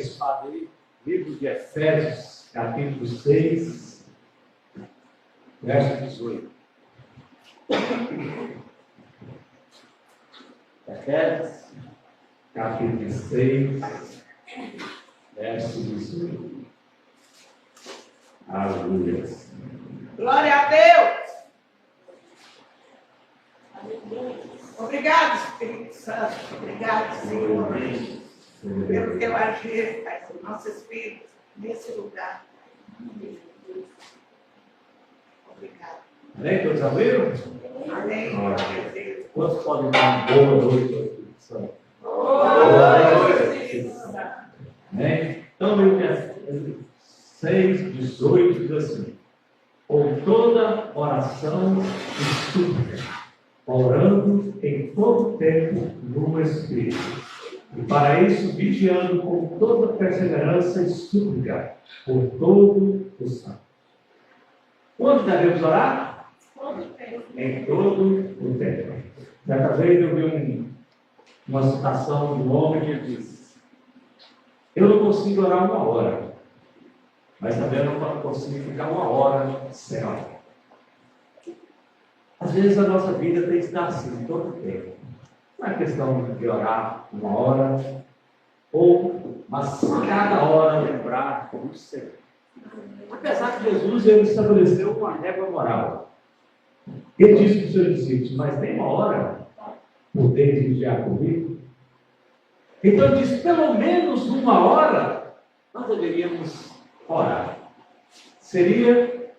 espada aí, livro de Efésios, capítulo 6, verso 18. Efésios, capítulo 6, verso 18. Aleluia. Glória a Deus. Obrigado, Espírito Santo. Obrigado, Senhor, pelo teu agir, Pai, do nosso Espírito, nesse lugar. Obrigado. Amém? Todos abriram? Amém. Glória a Deus. Quantos podem dar uma boa noite ao Espírito Santo? Amém? Então, meu Deus, 6, 18 diz assim: com toda oração e súplica, orando em todo tempo no Espírito. E para isso, vigiando com toda perseverança e súplica por todo o santo. Quando devemos orar? Em todo o tempo. Certa vez eu vi uma citação de um homem que diz: eu não consigo orar 1 hora, mas também eu não consigo ficar 1 hora sem orar. Às vezes a nossa vida tem que estar assim, todo o tempo. Não é questão de orar 1 hora, mas cada hora lembrar do Senhor. Apesar que Jesus ele estabeleceu uma regra moral. Ele disse para os seus discípulos: mas tem 1 hora poder vigiar comigo? Então ele disse: pelo menos 1 hora nós deveríamos orar. Seria,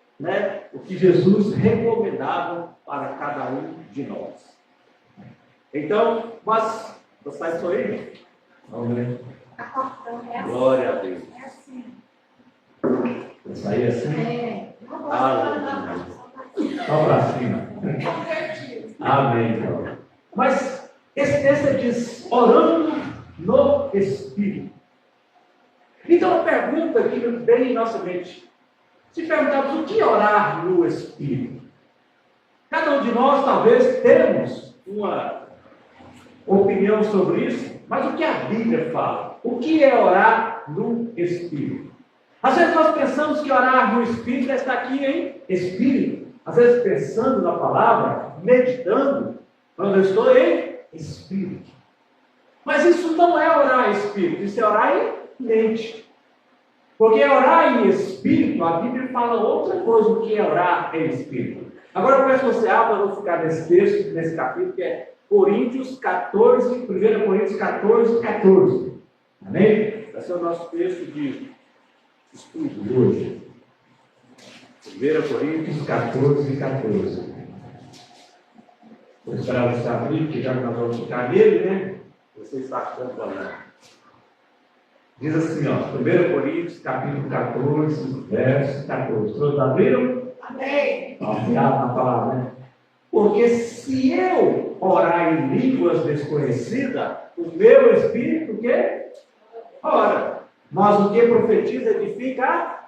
o que Jesus recomendava para cada um de nós. Então, mas você está sorrindo? Amém. Glória a Deus. É assim. Sair assim? É. Aleluia. Só para cima. Amém. Mas esse texto diz: orando no Espírito. Então a pergunta que vem em nossa mente: se perguntarmos o que é orar no Espírito, cada um de nós talvez temos uma opinião sobre isso, mas o que a Bíblia fala? O que é orar no Espírito? Às vezes nós pensamos que orar no Espírito é estar aqui em Espírito. Às vezes pensando na palavra, meditando, quando eu estou em Espírito. Mas isso não é orar em Espírito, isso é orar em mente. Porque orar em Espírito, a Bíblia fala outra coisa do que é orar em Espírito. Agora eu peço que você abra, eu vou ficar nesse texto, nesse capítulo, que é Coríntios 14, 1 Coríntios 14, 14. Amém? Esse é o nosso texto de estudo hoje. 1 Coríntios 14, 14. Vou esperar você abrir, porque já que nós vamos ficar nele, Você está acompanhando. Diz assim, 1 Coríntios, capítulo 14, verso 14. Todos abriram? Amém. Afiado na palavra, Porque se eu orar em línguas desconhecidas, o meu espírito, o quê? Ora. Mas o que profetiza edifica.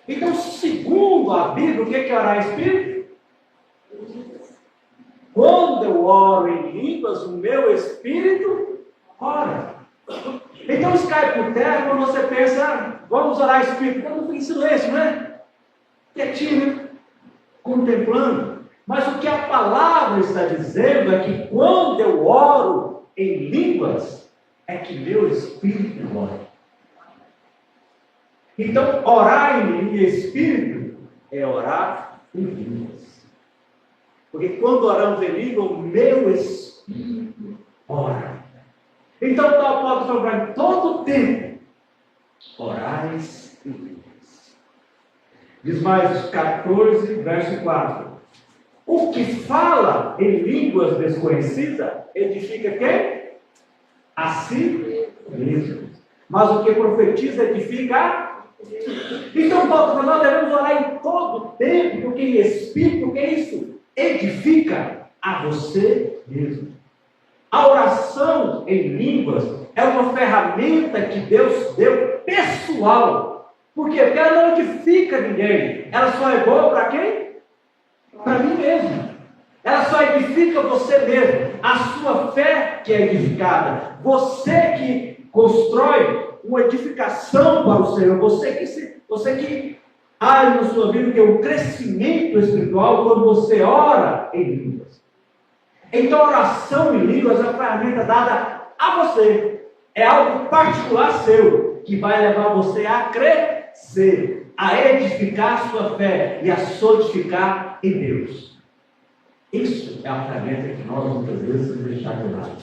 Então, segundo a Bíblia, o que é orar em espírito? Quando eu oro em línguas, o meu espírito ora. Então isso cai por terra quando você pensa: vamos orar em espírito. Quando fica em silêncio, Quietinho, Contemplando. Mas o que a palavra está dizendo é que quando eu oro em línguas, é que meu espírito ora. Então, orar em espírito é orar em línguas. Porque quando oramos em língua, o meu espírito ora. Então, o apóstolo falou para mim: todo o tempo, orais em línguas. Diz mais 14, verso 4. O que fala em línguas desconhecidas, edifica quem? A si mesmo. Mas o que profetiza, edifica. Então, Paulo, nós devemos orar em todo o tempo, porque em espírito, porque isso edifica a você mesmo. A oração em línguas é uma ferramenta que Deus deu pessoal. Por quê? Porque ela não edifica ninguém. Ela só é boa para quem? Para mim mesmo. Ela só edifica você mesmo. A sua fé que é edificada. Você que constrói uma edificação para o Senhor. Você que há na sua vida que é um crescimento espiritual quando você ora em línguas. Então, a oração em línguas é uma ferramenta dada a você. É algo particular seu, que vai levar você a crescer, a edificar a sua fé e a solidificar em Deus. Isso é a ferramenta que nós muitas vezes temos deixado de lado.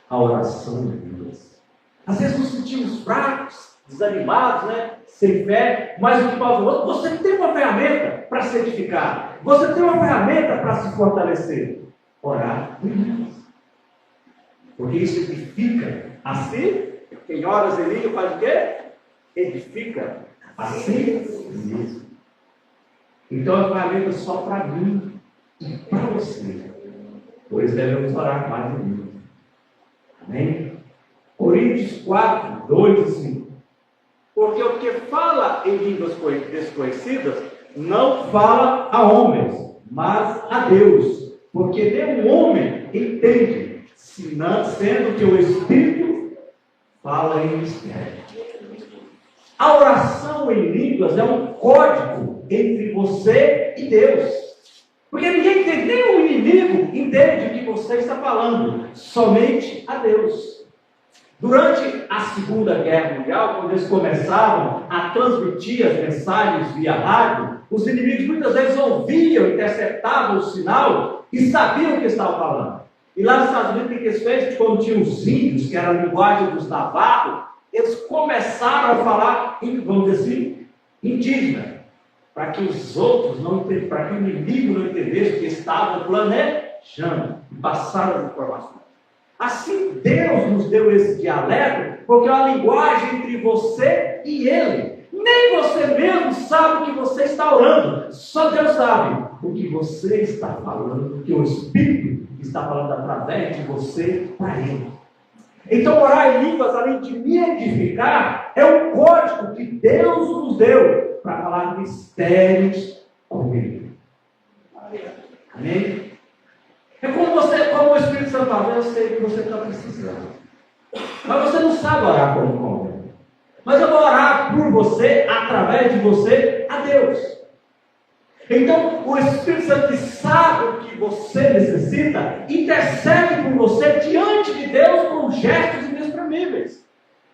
A oração em línguas. Às vezes nos sentimos fracos, desanimados, sem fé, mas o que Paulo falou, você tem uma ferramenta para se edificar, você tem uma ferramenta para se fortalecer. Orar em línguas. Porque isso edifica assim, quem ora em língua faz o quê? Edifica assim mesmo. Então a ferramenta só para mim e para você. Pois devemos orar mais em línguas. Amém? Coríntios 4, 2 e 5. Porque o que fala em línguas desconhecidas não fala a homens, mas a Deus. Porque nenhum homem entende, sendo que o Espírito fala em mistério. A oração em línguas é um código entre você e Deus. Porque ninguém entende, nem o inimigo entende o que você está falando, somente a Deus. Durante a Segunda Guerra Mundial, quando eles começavam a transmitir as mensagens via rádio, os inimigos muitas vezes ouviam, interceptavam o sinal e sabiam o que estavam falando. E lá nos Estados Unidos, o que eles fez? Quando tinha os índios, que era a linguagem dos navarros, eles começaram a falar, vamos dizer assim, indígena, para que os outros para que o inimigo não entendesse o que estavam planejando e passaram as informações. Assim, Deus nos deu esse dialeto, porque é uma linguagem entre você e Ele. Nem você mesmo sabe o que você está orando, só Deus sabe o que você está falando, o que o Espírito está falando através de você para Ele. Então, orar em línguas, além de me edificar, é um código que Deus nos deu para falar mistérios com Ele. Amém? É como o Espírito Santo fala, eu sei que você está precisando. Mas você não sabe orar como convém. Mas eu vou orar por você, através de você, a Deus. Então, o Espírito Santo que sabe o que você necessita, intercede por você diante de Deus com gestos inexprimíveis.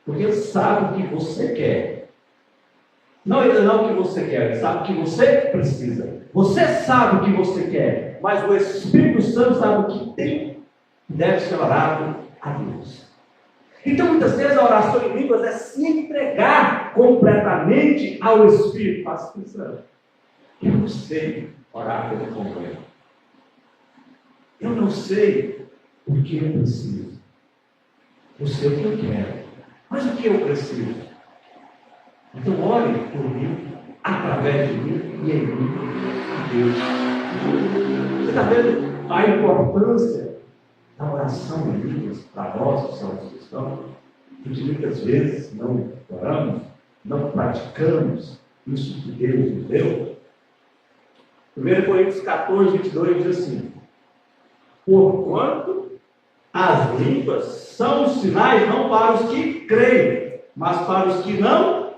Porque Ele sabe o que você quer. Não o que você quer, Ele sabe o que você precisa. Você sabe o que você quer, mas o Espírito Santo sabe o que tem e deve ser orado a Deus. Então, muitas vezes a oração em línguas é se entregar completamente ao Espírito. Faça pensando. Eu não sei orar pelo companheiro. Eu não sei o que eu preciso. Eu sei o que eu quero. Mas o que eu preciso? Então, ore por mim, através de mim e em mim, a Deus. Você está vendo a importância da oração em línguas para nós que somos cristãos? Porque muitas vezes não oramos, não praticamos isso que Deus nos deu. 1 Coríntios 14, 22 diz assim: porquanto as línguas são os sinais não para os que creem, mas para os que não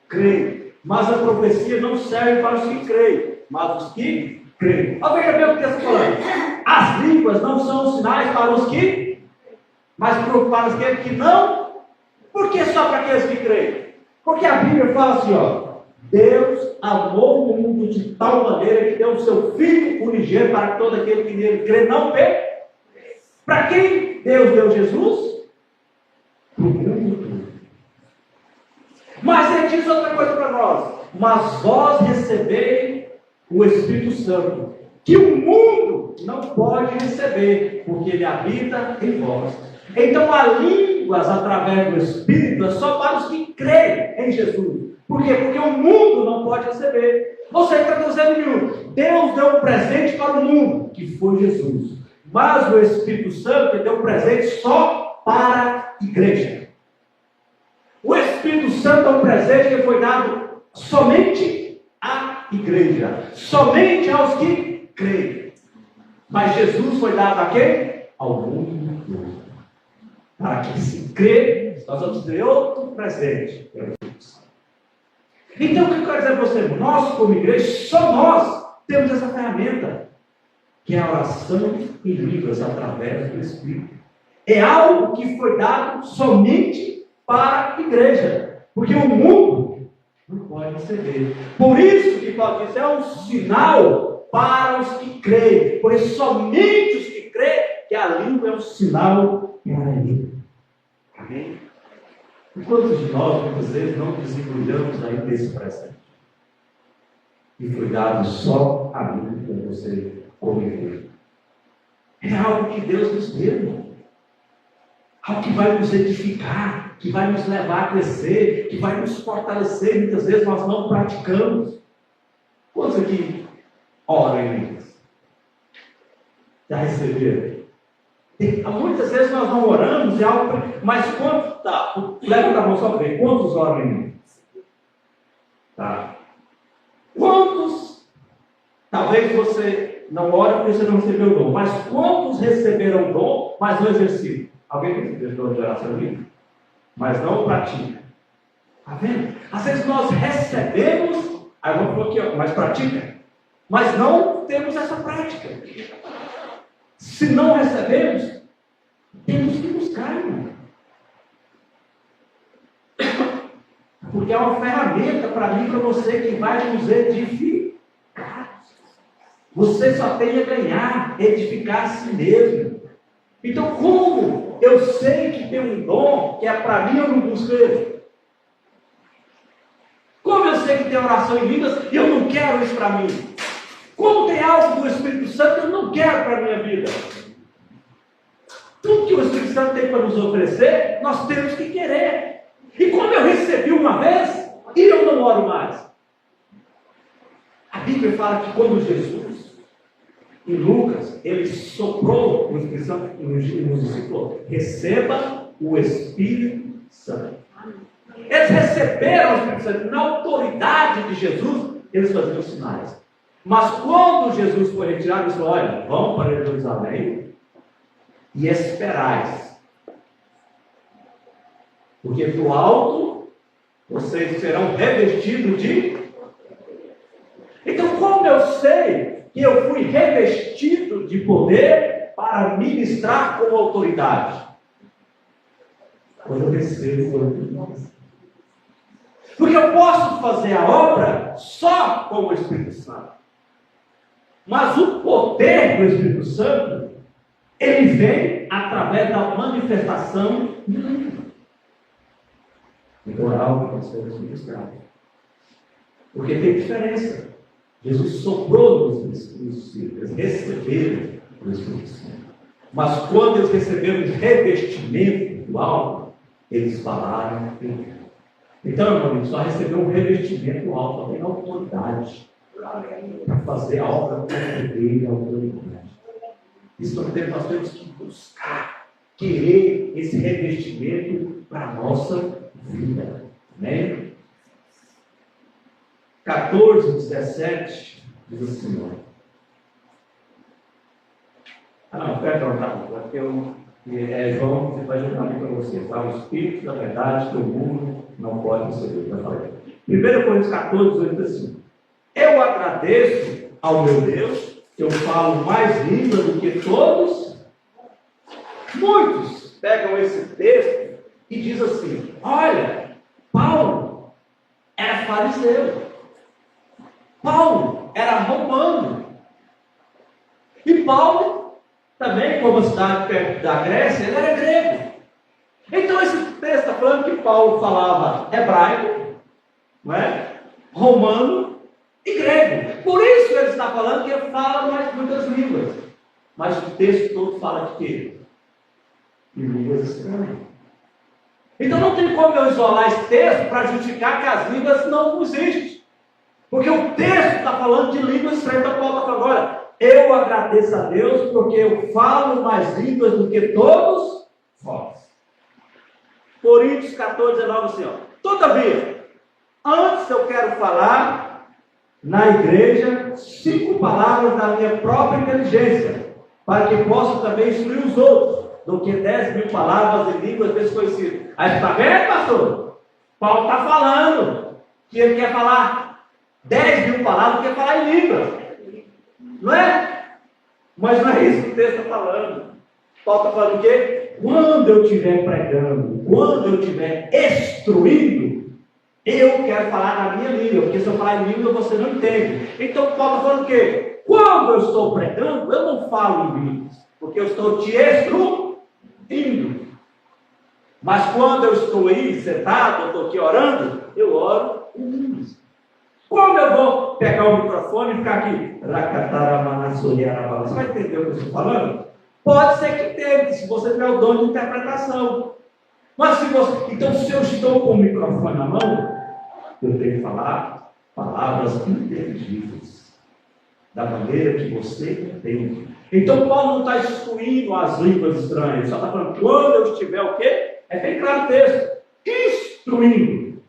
creem. Mas a profecia não serve para os que creem, mas os que creem. Olha, veja bem o que está falando. As línguas não são sinais para os que, mas para aqueles que não. Por que só para aqueles que creem? Porque a Bíblia fala assim, Deus amou o mundo de tal maneira que deu o seu Filho unigênito para que todo aquele que nele crê não pereça. Para quem Deus deu Jesus? Para o mundo todo. Mas ele diz outra coisa para nós: mas vós recebei o Espírito Santo, que o mundo não pode receber, porque ele habita em vós. Então há línguas através do Espírito só para os que creem em Jesus. Por quê? Porque o mundo não pode receber. Ou seja, está dizendo, Deus deu um presente para o mundo, que foi Jesus. Mas o Espírito Santo deu um presente só para a igreja. O Espírito Santo é um presente que foi dado somente à igreja, somente aos que creem. Mas Jesus foi dado a quem? Ao mundo todo. Para que se crê, nós vamos ter outro presente pelo Espírito Santo. Então, o que eu quero dizer para você? Nós, como igreja, só nós temos essa ferramenta, que é a oração em línguas através do Espírito. É algo que foi dado somente para a igreja, porque o mundo não pode receber. Por isso que Paulo diz, é um sinal para os que creem, por isso somente os que creem, que a língua é um sinal para ele. Amém? E quantos de nós, muitas vezes, não desenvolvemos ainda desse presente? E foi dado só a mim para você conviver. É algo que Deus nos deu. Algo que vai nos edificar, que vai nos levar a crescer, que vai nos fortalecer. Muitas vezes nós não praticamos. Quantos aqui oram em línguas? Já receberam? Muitas vezes nós não oramos, é algo, mas quantos, tá, leva a mão só para ver, quantos oram em línguas? Tá. Quantos, talvez você não ore porque você não recebeu o dom, mas quantos receberam o dom, mas não exercitam? Alguém recebeu o dom de oração livre? Mas não pratica. Está vendo? Às vezes nós recebemos, aí vamos falar aqui, ó, mas pratica. Mas não temos essa prática. Se não recebemos, temos que buscar, irmão. Porque é uma ferramenta para mim e para você que vai nos edificar. Você só tem a ganhar, edificar a si mesmo. Então, como eu sei que tem um dom que é para mim, eu não busco ele? Como eu sei que tem oração em línguas e eu não quero isso para mim? Como tem algo do Espírito Santo que eu não quero para a minha vida? Tudo que o Espírito Santo tem para nos oferecer, nós temos que querer. E como eu recebi uma vez, e eu não oro mais? A Bíblia fala que quando Jesus, em Lucas, ele soprou o Espírito Santo e nos discípulos, receba o Espírito Santo. Eles receberam o Espírito Santo na autoridade de Jesus, eles faziam os sinais. Mas quando Jesus foi retirado, ele falou, olha, vão para Jerusalém e esperais. Porque do alto vocês serão revestidos de... Então, como eu sei que eu fui revestido de poder para ministrar com autoridade? Quando eu recebo o Espírito Santo. Porque eu posso fazer a obra só com o Espírito Santo. Mas o poder do Espírito Santo, ele vem através da manifestação de língua. Então é algo que nós temos que ministrar. Porque tem diferença. Jesus soprou nos discípulos, eles receberam o Espírito Santo. Mas quando eles receberam o revestimento do alto, eles falaram em língua. Então, meu amigo, só recebeu um revestimento alto, só tem autoridade para fazer a obra com poder e autoridade. Isso nós temos que buscar, querer esse revestimento para a nossa vida. Amém? 14, 17, diz assim, perdão, porque João, você vai juntar aqui para você, tá? O Espírito da verdade que o mundo não pode receber. 1 Coríntios 14, 18, assim. Eu agradeço ao meu Deus, que eu falo mais línguas do que todos. Muitos pegam esse texto e dizem assim, olha, Paulo era fariseu. Paulo era romano. E Paulo, também, como a cidade perto da Grécia, ele era grego. Então esse texto está falando que Paulo falava hebraico, não é? Romano e grego. Por isso ele está falando que ele fala mais muitas línguas. Mas o texto todo fala de quê? De línguas estranhas. Então não tem como eu isolar esse texto para justificar que as línguas não existem. Porque o texto está falando de línguas estranhas. Então Paulo está falando, olha, eu agradeço a Deus porque eu falo mais línguas do que todos vós. Coríntios 14, 19, assim, ó. Todavia, antes eu quero falar na igreja 5 palavras da minha própria inteligência, para que possa também instruir os outros. do que 10 mil palavras em línguas desconhecidas. Aí está vendo, pastor? Paulo está falando que ele quer falar 10 mil palavras, quer falar em línguas. Não é? Mas não é isso que o texto está falando. Paulo está falando o quê? Quando eu estiver pregando, quando eu estiver instruindo, eu quero falar na minha língua, porque se eu falar em língua você não entende. Então Paulo está falando o quê? Quando eu estou pregando, eu não falo em línguas, porque eu estou te instruindo. Mas quando eu estou aí sentado, eu estou aqui orando, eu oro em línguas. Como eu vou pegar o microfone e ficar aqui? Você vai entender o que eu estou falando? Pode ser que tenha, se você tiver o dom de interpretação. Mas se você. Então, se eu estou com o microfone na mão, eu tenho que falar palavras inteligíveis, da maneira que você entende. Então, Paulo não está excluindo as línguas estranhas, só está falando, quando eu estiver o quê? É bem claro o texto. Instruindo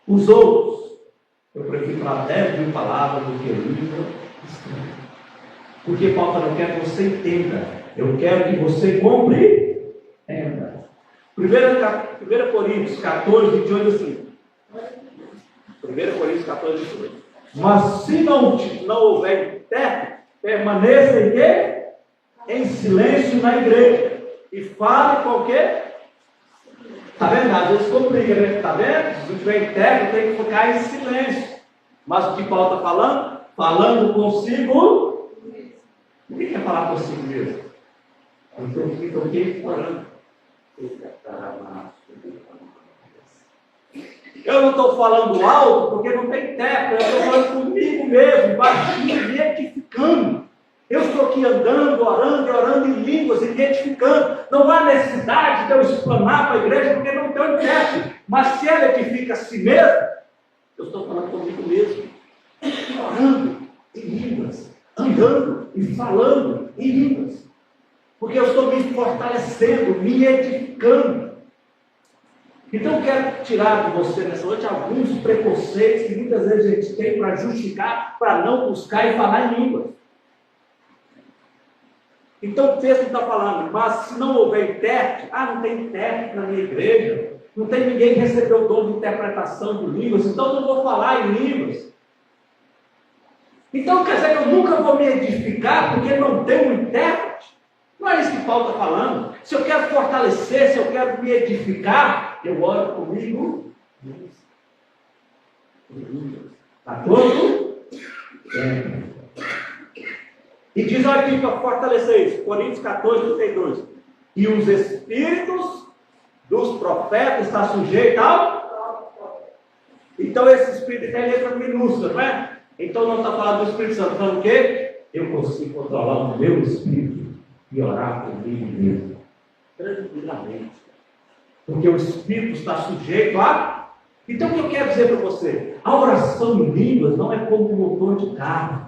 os outros. Eu prefiro falar 10 mil palavras do que língua estranha. Porque Paulo fala, eu quero que você entenda. Eu quero que você compreenda. 1 Coríntios 14, 28 assim. 1 Coríntios 14, 28. Mas se não houver intérprete, permaneça em quê? Em silêncio na igreja. E fale com o quê? Está vendo? Às vezes complica, né? Está vendo? Se não tiver intérprete, tem que ficar em silêncio. Mas o que Paulo está falando? Falando consigo. O que é falar consigo mesmo? Então, quem orando? Eu não estou falando alto porque não tem intérprete. Eu estou falando comigo mesmo, baixinho, me edificando. Eu estou aqui andando, orando e orando em línguas, e me edificando. Não há necessidade de eu explanar para a igreja porque não tem intérprete. Mas se ela edifica a si mesmo, eu estou falando comigo mesmo. Orando em línguas, andando e falando em línguas. Porque eu estou me fortalecendo, me edificando. Então eu quero tirar de você nessa noite alguns preconceitos que muitas vezes a gente tem para justificar, para não buscar e falar em línguas. Então o texto está falando, mas se não houver intérprete, não tem intérprete na minha igreja, não tem ninguém que recebeu o dom de interpretação de línguas, então eu não vou falar em línguas. Então quer dizer que eu nunca vou me edificar porque não tenho um intérprete? Não é isso que Paulo está falando. Se eu quero fortalecer, se eu quero me edificar, eu oro comigo. Está todo? E diz aqui para fortalecer isso, Coríntios 14, 32. E os espíritos dos profetas estão sujeitos ao. Então esse espírito tem letra minúscula, não é? Então não está falando do Espírito Santo, está falando o quê? Eu consigo controlar o meu espírito e orar comigo mesmo, tranquilamente. Porque o espírito está sujeito a. Então o que eu quero dizer para você? A oração em línguas não é como um motor de carro.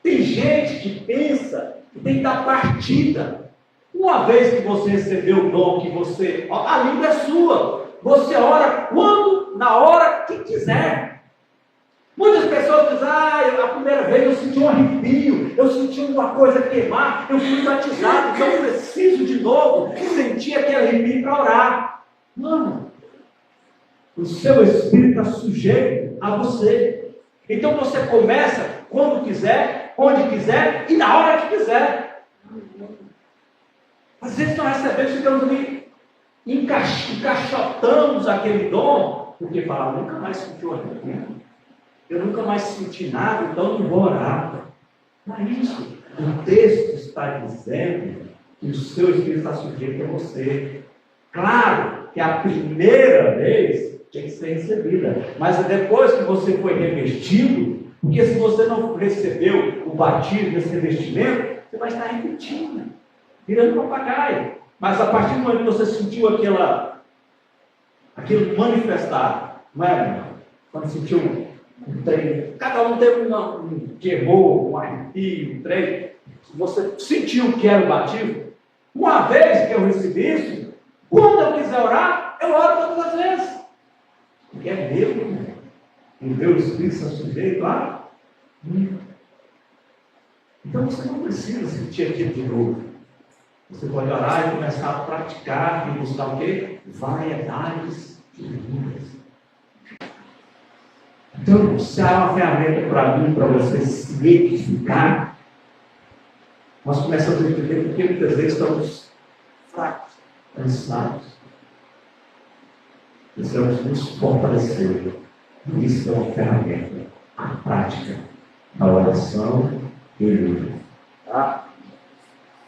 Tem gente que pensa que tem que dar partida. Uma vez que você recebeu o dom, que você. A língua é sua. Você ora quando, na hora que quiser. Muitas pessoas dizem, a primeira vez eu senti um arrepio, eu senti uma coisa queimar, eu fui batizado, então eu preciso de novo sentir aquele arrepio para orar. Mano, o seu espírito está sujeito a você. Então você começa quando quiser, onde quiser e na hora que quiser. Às vezes nós recebemos, ficamos ali, encaixotamos aquele dom, porque falamos, nunca mais senti um arrepio. Eu nunca mais senti nada, então não vou orar. Não é isso. O texto está dizendo que o seu espírito está sujeito a você. Claro que a primeira vez tem que ser recebida. Mas depois que você foi revestido, porque se você não recebeu o batismo desse revestimento, você vai estar repetindo, virando papagaio. Mas a partir do momento que você sentiu aquilo manifestar, não é, irmão? Quando sentiu um trem, cada um teve um terror, um arrepio, um trem. Se você sentiu que era o batismo, uma vez que eu recebi isso, quando eu quiser orar, eu oro todas as vezes. Porque é meu, irmão. O meu espírito está sujeito a mim. Então você não precisa sentir aquilo de novo. Você pode orar e começar a praticar e buscar o quê? Variedades de línguas. Então, se há uma ferramenta para mim, para você se edificar, nós começamos a entender porque muitas vezes estamos fracos, cansados. Precisamos nos fortalecer. Isso é uma ferramenta, a prática da oração e livro. Tá?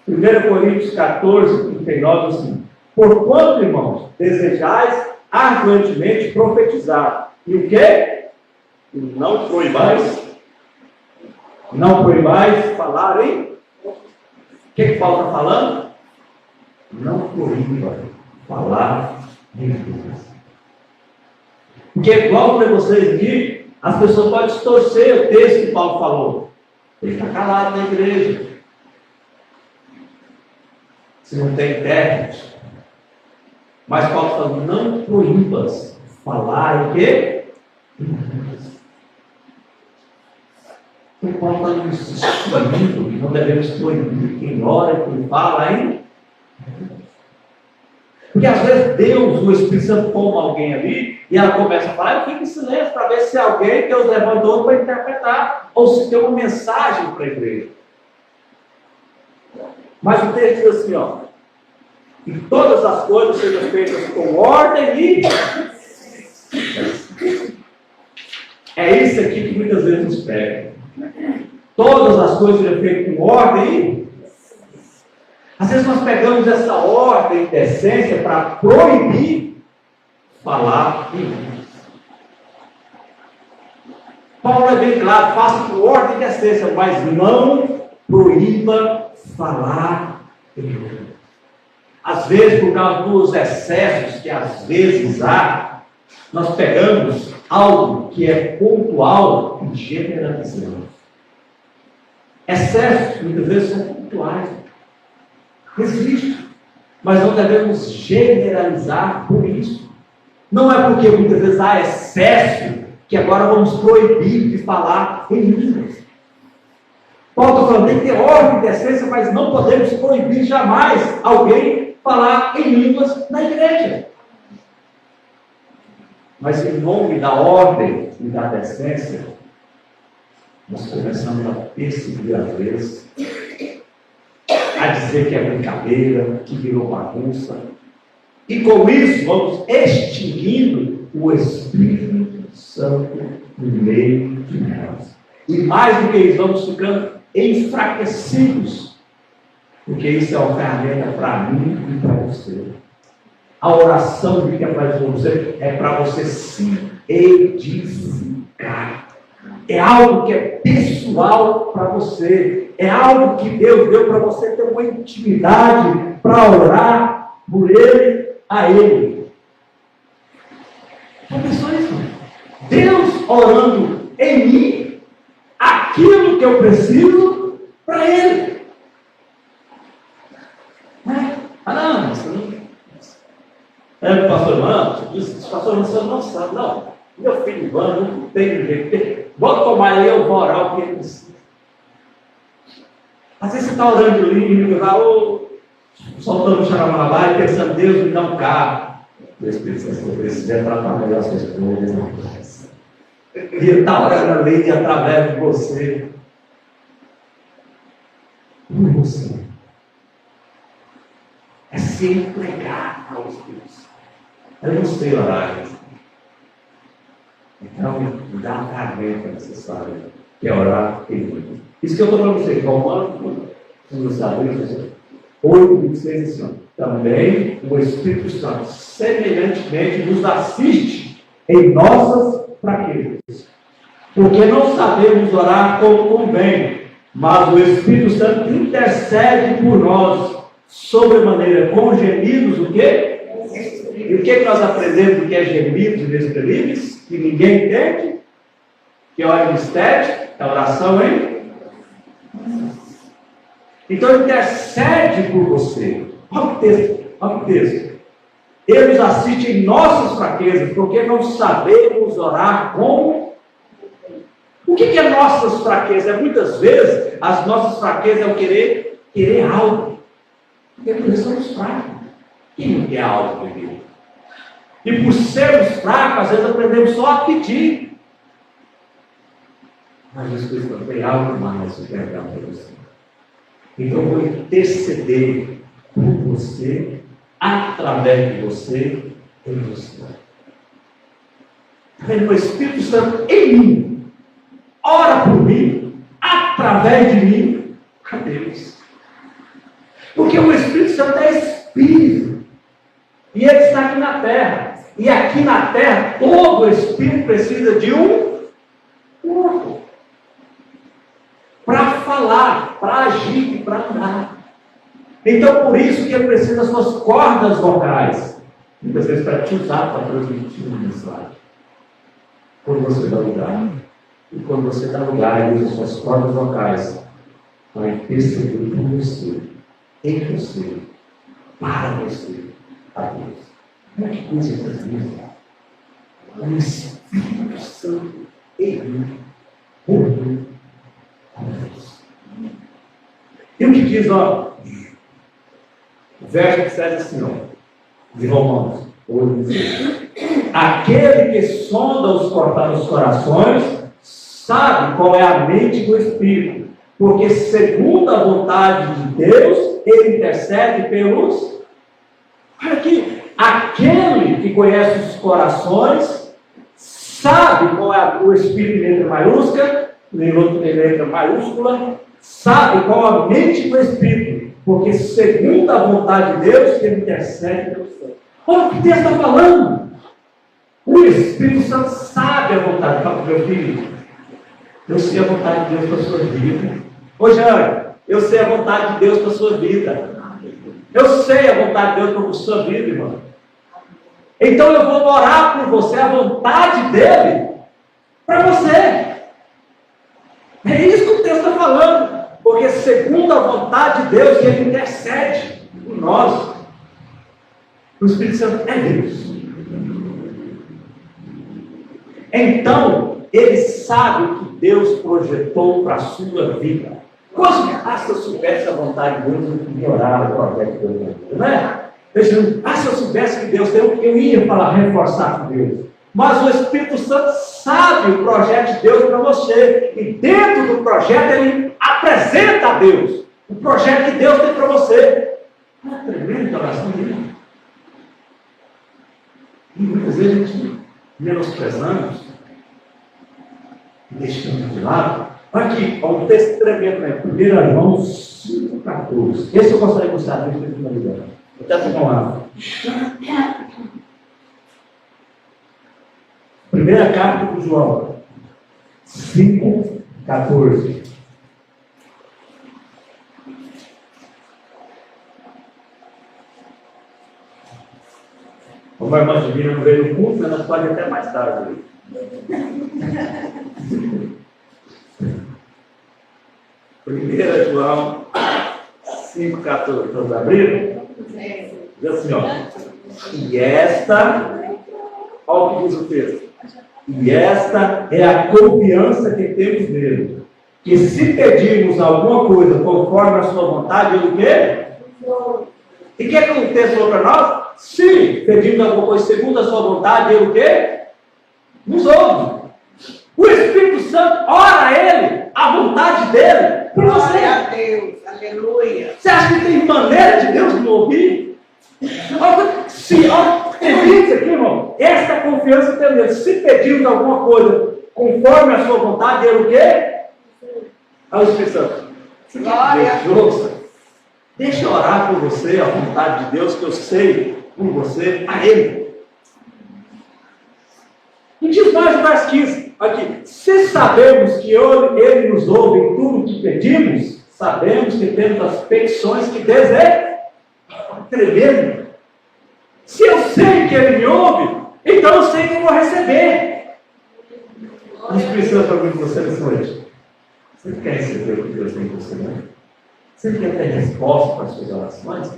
1 Coríntios 14, 39, assim: porquanto, irmãos, desejais arduentemente profetizar. E o quê? Não proibais falar em. O que Paulo está falando? Não proíba falar em línguas. Porque é igual para vocês aqui, as pessoas podem distorcer o texto que Paulo falou. Ele está calado na igreja. Se não tem intérprete. Mas Paulo fala, não proíbas falar em quê? Então Paulo está nos instruindo que não devemos proibir quem ora e quem fala em. Porque às vezes Deus, o Espírito Santo, toma alguém ali e ela começa a falar, eu fico em silêncio para ver se alguém Deus levantou para interpretar, ou se tem uma mensagem para a igreja. Mas o texto diz assim, ó: e todas as coisas sejam feitas com ordem e. É isso aqui que muitas vezes nos pega. Todas as coisas sejam feitas com ordem e. Às vezes nós pegamos essa ordem de essência para proibir falar em línguas. Paulo é bem claro, faça por ordem de essência, mas não proíba falar em línguas. Às vezes, por causa dos excessos que às vezes há, nós pegamos algo que é pontual e generalizamos. Excessos, muitas vezes, são pontuais. Existe, mas não devemos generalizar por isso. Não é porque muitas vezes há excesso que agora vamos proibir de falar em línguas. Paulo está falando, tem que ter ordem de essência, mas não podemos proibir jamais alguém falar em línguas na igreja. Mas em nome da ordem e da decência, nós começamos a perseguir às vezes, a dizer que é brincadeira, que virou bagunça. E com isso vamos extinguindo o Espírito Santo no meio de nós. E mais do que isso, vamos ficando enfraquecidos. Porque isso é uma ferramenta para mim e para você. A oração que é para você é para você se edificar. É algo que é pessoal para você. É algo que Deus deu para você ter uma intimidade para orar por Ele, a Ele. Já pensou isso? Deus orando em mim aquilo que eu preciso para Ele. Não, você não. É, pastor Mano, pastor Mano, não sabe, não. Meu filho Ivan não tem jeito. Vou tomar aí, eu vou orar o que ele precisa. Às vezes você está orando de língua, soltando o xaramalabá e pensando, Deus me dá um carro. O Espírito Santo precisa tratar melhor essas coisas. E ele está orando ali através de você. Por você. É se entregar ao Espírito Santo. Eu não sei orar. Então, me dá uma ferramenta necessária, que é orar em língua. Isso que eu estou para você, Romanos, não sabe, 8:26, assim, também o Espírito Santo semelhantemente nos assiste em nossas fraquezas, porque não sabemos orar como convém, mas o Espírito Santo intercede por nós, sobremaneira, com gemidos, o quê? E o que nós aprendemos do que é gemidos inexprimíveis, que ninguém entende? Que é hora de mistério, é oração, hein? Então ele intercede por você. Olha o texto. Ele nos assiste em nossas fraquezas, porque não sabemos orar como. O que é nossas fraquezas? Muitas vezes as nossas fraquezas é o querer algo. Porque nós somos fracos. Quem não quer algo primeiro? E por sermos fracos, às vezes aprendemos só a pedir. Mas Jesus não tem algo mais que quer dar para você. Então eu vou interceder por você, através de você, em você. O Espírito Santo em mim, ora por mim, através de mim, a Deus. Porque o Espírito Santo é Espírito. E ele está aqui na terra. E aqui na terra, todo Espírito precisa de um corpo. Para falar, para agir e para andar. Então, por isso que ele precisa das suas cordas vocais. Muitas vezes para te usar para transmitir uma mensagem. Quando você dá lugar. E quando você dá lugar, ele usa as suas cordas vocais para interceder por você, em você, para você, a Deus. Olha que coisa tremenda. O Espírito Santo em mim, por mim, a Deus. E o que diz, ó, o verso que diz assim, ó, de Romanos 8:16. Aquele que sonda os corações sabe qual é a mente do Espírito, porque segundo a vontade de Deus, ele intercede pelos... Olha aqui, aquele que conhece os corações sabe qual é o Espírito em letra maiúscula, em letra maiúscula, sabe qual é a mente do Espírito, porque segundo a vontade de Deus, ele intercede pelos santos. Olha o que Deus está falando. O Espírito Santo sabe a vontade. Fala para o meu filho, eu sei a vontade de Deus para a sua vida. Ô Jânio, eu sei a vontade de Deus para a sua vida. Eu sei a vontade de Deus para a sua vida, irmão. Então eu vou orar por você, a vontade dele para você. É isso que o texto está falando. Porque segundo a vontade de Deus, ele intercede por nós. O Espírito Santo é Deus. Então, ele sabe o que Deus projetou para a sua vida. Se eu soubesse a vontade de Deus, eu queria orar o projeto de Deus. Não é? Se eu soubesse que Deus tem, eu ia falar, reforçar com Deus. Mas o Espírito Santo sabe o projeto de Deus para você. E dentro do projeto, ele apresenta a Deus. O projeto que Deus tem para você. Não é tremenda oração dele? E muitas vezes a gente menosprezamos, deixando de lado. Aqui, um texto tremendo, né? 1 João 5,14. Esse eu gostaria de mostrar para finalizar. Vou até tomar uma água. Primeira carta de João 5,14. Como a irmã Divina não veio no culto, nós podemos até mais tarde. 1 João 5,14. Vamos abrir? Diz assim, ó. E esta, olha o que diz o texto. E esta é a confiança que temos nele. Que se pedirmos alguma coisa conforme a sua vontade, ele o quê? E o que o texto falou para nós? Se pedimos alguma coisa segundo a sua vontade, ele o quê? Nos ouve. O Espírito Santo ora a ele, a vontade dele, para você. Glória a Deus, aleluia. Você acha que tem maneira de Deus me ouvir? Se, acredite aqui, irmão, esta confiança tem nele. Se pedirmos alguma coisa conforme a sua vontade, ele o quê? Olha o Espírito Santo. Glória a Deus. Deixa eu orar por você, a vontade de Deus, que eu sei por você, a Ele. E diz mais o verso 15, aqui, se sabemos que Ele nos ouve em tudo que pedimos, sabemos que temos as petições que desejamos. Tremendo. Se eu sei que Ele me ouve, então eu sei que eu vou receber. O Espírito Santo está com você nessa noite. Você quer receber o que Deus tem com você, não? Você quer ter resposta para as suas orações?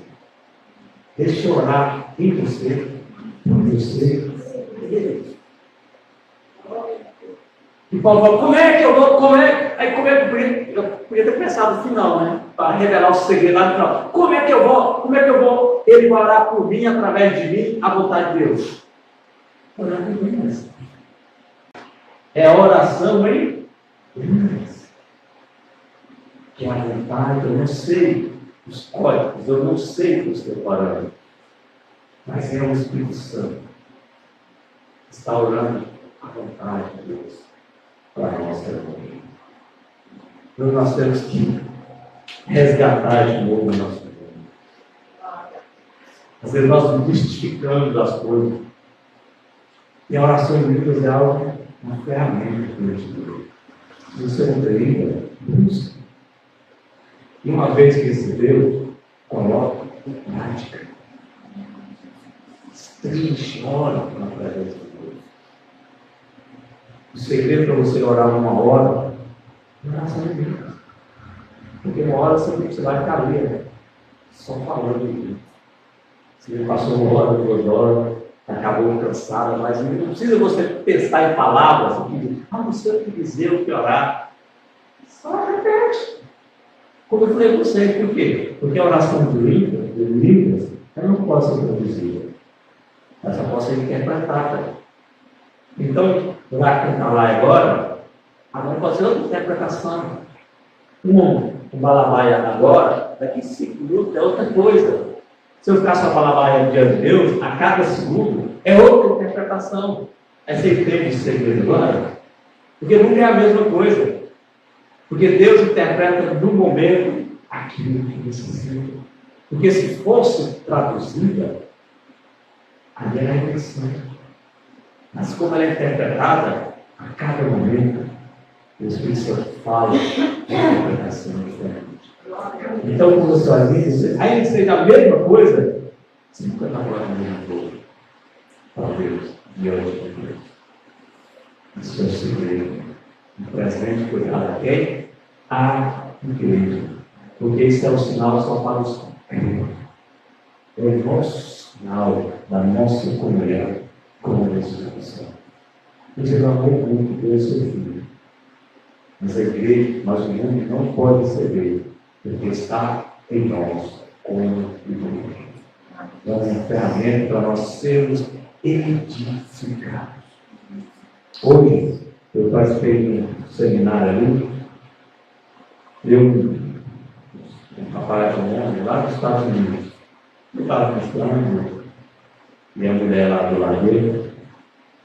Deixa eu orar em você, por você e Deus. E Paulo falou, como é que eu vou, como é? Aí como é que eu podia ter pensado no final, né? Para revelar o segredo lá no final. Como é que eu vou? Ele vai orar por mim, através de mim, a vontade de Deus. Orar em línguas. É oração em línguas. Que é a vontade, eu não sei os códigos, eu não sei o que estou orando. Mas é o Espírito Santo. Está orando a vontade de Deus para a nossa vida. Então nós temos que resgatar de novo o nosso vida. Às vezes nós nos mistificamos das coisas. E a oração em línguas é algo, uma ferramenta que Deus deu. Se você não tem língua, busque. E uma vez que recebeu, coloque em prática. Triste, ora na presença de Deus. O segredo para você orar uma hora é oração em línguas. Porque uma hora você vai ficar ali, né? Só falando de Deus. Você passou uma hora, 2 horas, acabou cansado, mas não precisa você pensar em palavras, não sei o que dizer, o que orar. Só repete. Como eu falei para vocês, por quê? Porque a oração de línguas, ela não pode ser traduzida. Ela só pode ser interpretada. Então, lá que está lá agora pode ser outra interpretação. Um balabaia agora, daqui 5 minutos é outra coisa. Se eu ficar só balabaia diante de Deus, a cada segundo é outra interpretação. Aí você entende esse segredo agora? Porque nunca é a mesma coisa. Porque Deus interpreta no momento aquilo que necessita. Porque se fosse traduzida, aí era interessante. Mas como ela é interpretada, a cada momento, o Espírito Santo fala de interpretação diferente. Então, quando você olha isso, ainda que seja a mesma coisa, você nunca está falando a mesma coisa para Deus, diante de Deus. Isso é o segredo. O presente cuidado a quem? A igreja. Porque isso é o sinal só para os crentes. É o nosso sinal da nossa comunhão com a ressurreição. Você não amou muito pelo seu filho. Mas a igreja, mas o mundo não pode receber, porque está em nós como igreja. É uma ferramenta para nós sermos edificados. Hoje, eu participei de um seminário ali, um rapaz lá nos Estados Unidos, eu estava mostrando, e a mulher lá do lado dele,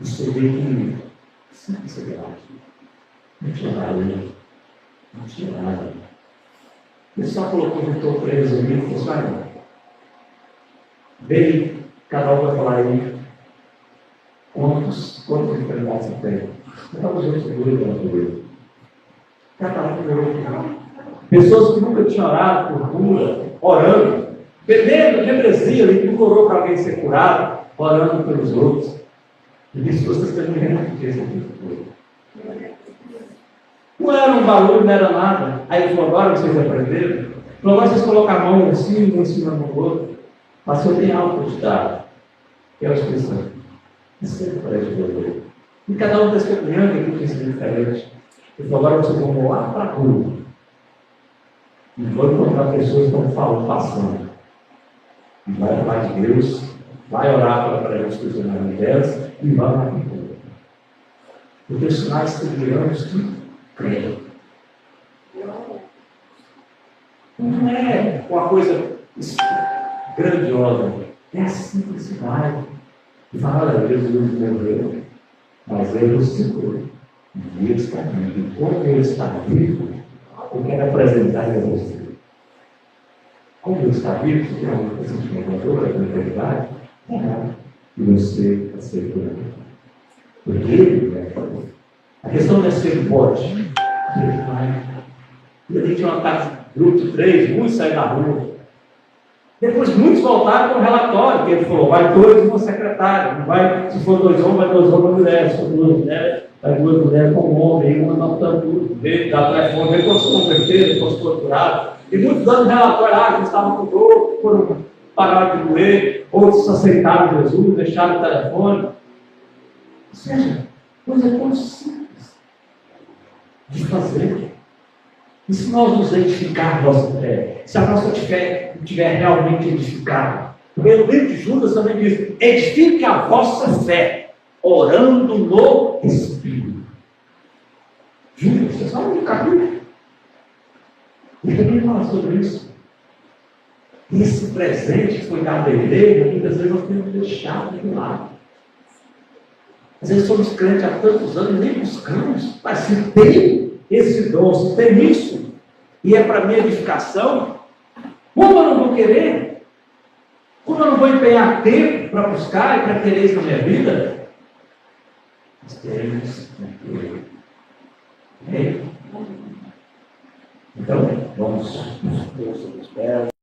e você vê que não tinha nada, não tinha nada. Ele só colocou no topo para eles ouvirem e falou assim, bem, cada um vai falar aí quantas enfermidades você tem. Estamos juntos seguro pela Deus. Cada um por outro. Pessoas que nunca tinham orado por cura, orando, perdendo de heresia, ele nunca orou para alguém ser curado, orando pelos outros. E disse que vocês têm que repetir esse tipo. Não era um valor, não era nada. Aí ele falou, agora vocês aprenderam. Falou, agora vocês colocam a mão assim, um em cima do outro. Mas eu tenho algo para te dar. Que é o Espírito Santo. Isso é diferente do outro. E cada um está experimentando aquilo que é diferente. Ele falou, agora vocês vão lá para a rua. E vão encontrar pessoas que estão falando, passando. E vai falar de Deus, vai orar para eles funcionarem delas e vai lá para a rua. Porque os sinais que criamos que creem. Não é uma coisa grandiosa. É a simplicidade. E fala, Jesus morreu, mas ele nos segurou. E ele está vivo. E como ele está vivo, eu quero apresentar a você. Como ele está vivo, você tem alguma sentimento da verdade? Não. E você aceitou. Porque ele vai fazer. A questão não é ser forte. Ele vai. E a gente tinha uma casa, grupo de 3, muitos saíram da rua. Depois muitos voltaram com o relatório, que ele falou, vai 2 e uma secretária. Não vai, se for 2 homens, vai 2 homens e mulheres. Se for 2 mulheres, vai 2 mulheres com um homem, uma anotando tudo. Veio dar telefone, veio quando se converteram, depois se torturaram. E muitos dando relatório, que estavam com dor, foram pararam de doer, outros aceitaram Jesus, deixaram o telefone. Ou seja, coisa tão simples. fazer. E se nós nos edificarmos nossa fé? Se a nossa fé estiver realmente edificada? Porque o livro de Judas também diz: edifique a vossa fé, orando no Espírito. Judas, você sabe do capítulo? Ele também fala sobre isso. Esse presente que foi dado à igreja, muitas vezes nós temos deixado de lado. Às vezes somos crentes há tantos anos e nem buscamos. Mas se tem esse dom, se tem isso, e é para minha edificação, como eu não vou querer? Como eu não vou empenhar tempo para buscar e para querer isso na minha vida? Nós temos que querer. Então, vamos nos pés.